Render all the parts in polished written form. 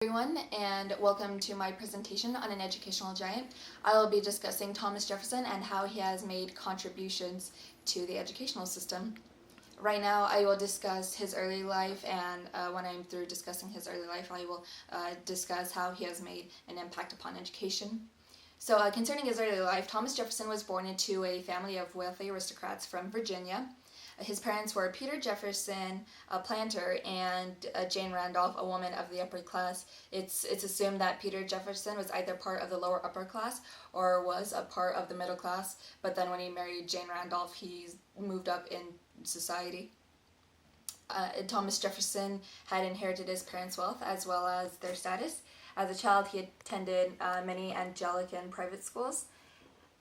Everyone, and welcome to my presentation on an educational giant. I will be discussing Thomas Jefferson and how he has made contributions to the educational system. Right now, I will discuss his early life, and when I'm through discussing his early life, I will discuss how he has made an impact upon education. So, concerning his early life, Thomas Jefferson was born into a family of wealthy aristocrats from Virginia. His parents were Peter Jefferson, a planter, and Jane Randolph, a woman of the upper class. It's assumed that Peter Jefferson was either part of the lower upper class or was a part of the middle class, but then when he married Jane Randolph, he moved up in society. Thomas Jefferson had inherited his parents' wealth as well as their status. As a child, he attended many Anglican private schools,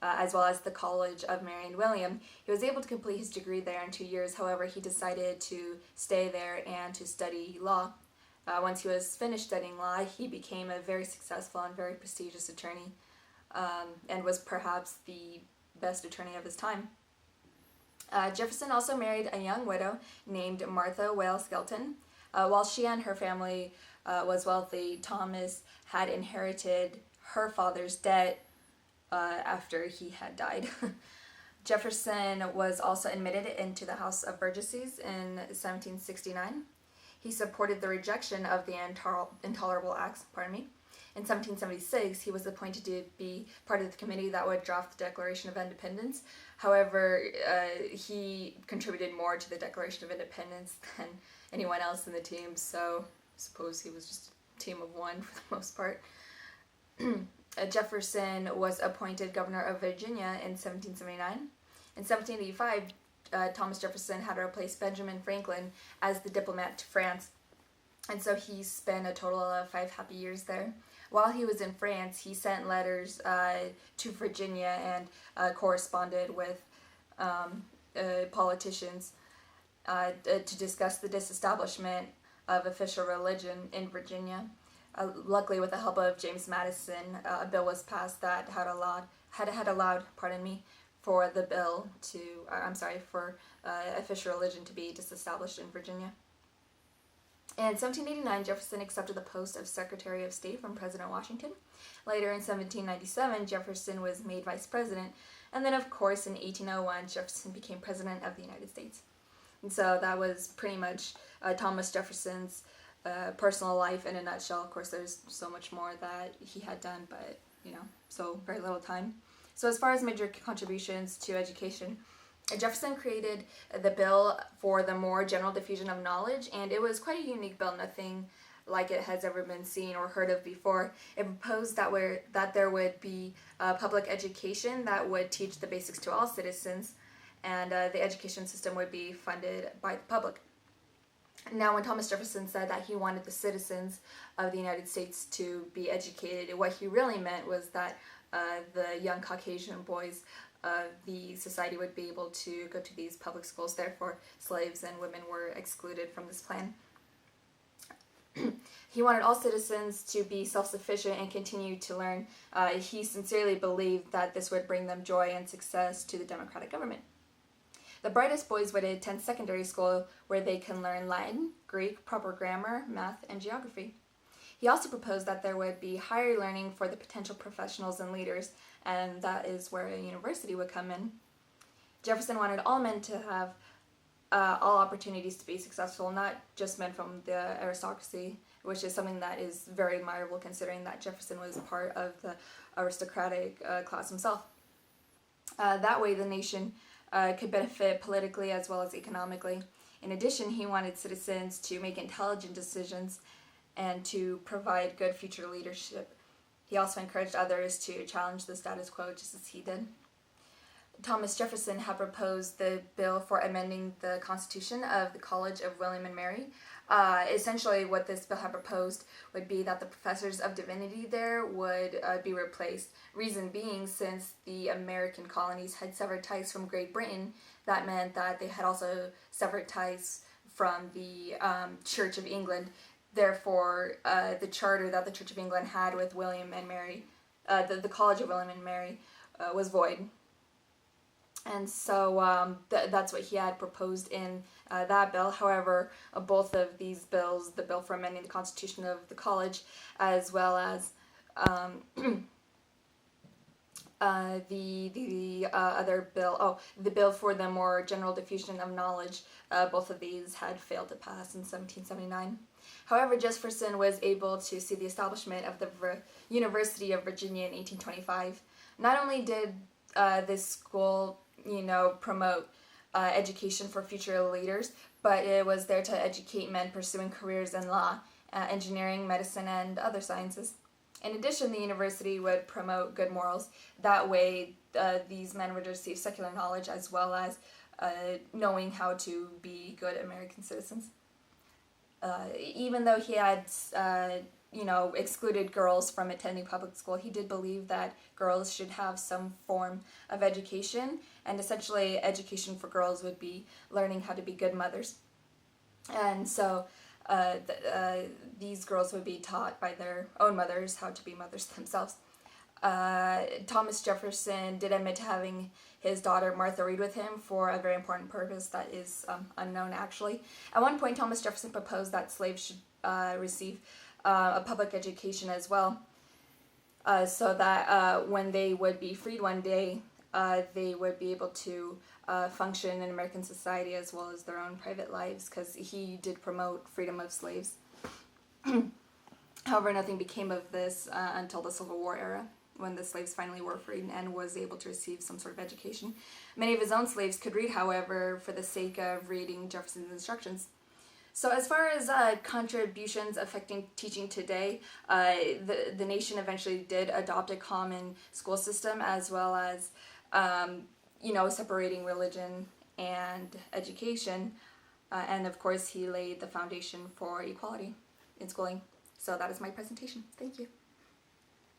as well as the College of Mary and William. He was able to complete his degree there in 2 years. However, he decided to stay there and to study law. Once he was finished studying law, he became a very successful and very prestigious attorney, and was perhaps the best attorney of his time. Jefferson also married a young widow named Martha Wales Skelton. While she and her family was wealthy, Thomas had inherited her father's debt after he had died. Jefferson was also admitted into the House of Burgesses in 1769. He supported the rejection of the Intolerable Acts. In 1776, he was appointed to be part of the committee that would draft the Declaration of Independence. However, he contributed more to the Declaration of Independence than anyone else in the team, so I suppose he was just a team of one for the most part. Jefferson was appointed governor of Virginia in 1779. In 1785, Thomas Jefferson had to replace Benjamin Franklin as the diplomat to France, and so he spent a total of 5 happy years there. While he was in France, he sent letters to Virginia and corresponded with politicians to discuss the disestablishment of official religion in Virginia. Luckily, with the help of James Madison, a bill was passed that had allowed for the bill to for official religion to be disestablished in Virginia. In 1789, Jefferson accepted the post of Secretary of State from President Washington. Later in 1797, Jefferson was made Vice President, and then of course in 1801, Jefferson became President of the United States. And so that was pretty much Thomas Jefferson's personal life in a nutshell. Of course, there's so much more that he had done, but so very little time. So as far as major contributions to education, Jefferson created the bill for the more general diffusion of knowledge, and it was quite a unique bill, nothing like it has ever been seen or heard of before. It proposed that there would be public education that would teach the basics to all citizens, and the education system would be funded by the public. Now, when Thomas Jefferson said that he wanted the citizens of the United States to be educated, what he really meant was that the young Caucasian boys of the society would be able to go to these public schools. Therefore, slaves and women were excluded from this plan. He wanted all citizens to be self-sufficient and continue to learn. He sincerely believed that this would bring them joy and success to the democratic government. The brightest boys would attend secondary school where they can learn Latin, Greek, proper grammar, math, and geography. He also proposed that there would be higher learning for the potential professionals and leaders, and that is where a university would come in. Jefferson wanted all men to have all opportunities to be successful, not just men from the aristocracy, which is something that is very admirable considering that Jefferson was part of the aristocratic class himself. That way the nation could benefit politically as well as economically. In addition, he wanted citizens to make intelligent decisions and to provide good future leadership. He also encouraged others to challenge the status quo just as he did. Thomas Jefferson had proposed the bill for amending the Constitution of the College of William and Mary. Essentially, what this bill had proposed would be that the professors of divinity there would be replaced. Reason being, since the American colonies had severed ties from Great Britain, that meant that they had also severed ties from the Church of England. Therefore, the charter that the Church of England had with William and Mary, the College of William and Mary, was void. And so that's what he had proposed in that bill. However, both of these bills, the bill for amending the Constitution of the college, as well as the other bill, the bill for the more general diffusion of knowledge, both of these had failed to pass in 1779. However, Jefferson was able to see the establishment of the University of Virginia in 1825. Not only did this school, promote education for future leaders, but it was there to educate men pursuing careers in law, engineering, medicine, and other sciences. In addition, the university would promote good morals. That way, these men would receive secular knowledge as well as knowing how to be good American citizens. Even though he had, excluded girls from attending public school, he did believe that girls should have some form of education, and essentially, education for girls would be learning how to be good mothers. And so, these girls would be taught by their own mothers how to be mothers themselves. Thomas Jefferson did admit to having his daughter Martha read with him for a very important purpose that is unknown actually. At one point, Thomas Jefferson proposed that slaves should receive a public education as well, so that when they would be freed one day, they would be able to function in American society as well as their own private lives, because he did promote freedom of slaves. However, nothing became of this until the Civil War era, when the slaves finally were freed and was able to receive some sort of education. Many of his own slaves could read, however, for the sake of reading Jefferson's instructions. So as far as contributions affecting teaching today, the nation eventually did adopt a common school system, as well as, separating religion and education. And of course, he laid the foundation for equality in schooling. So that is my presentation. Thank you.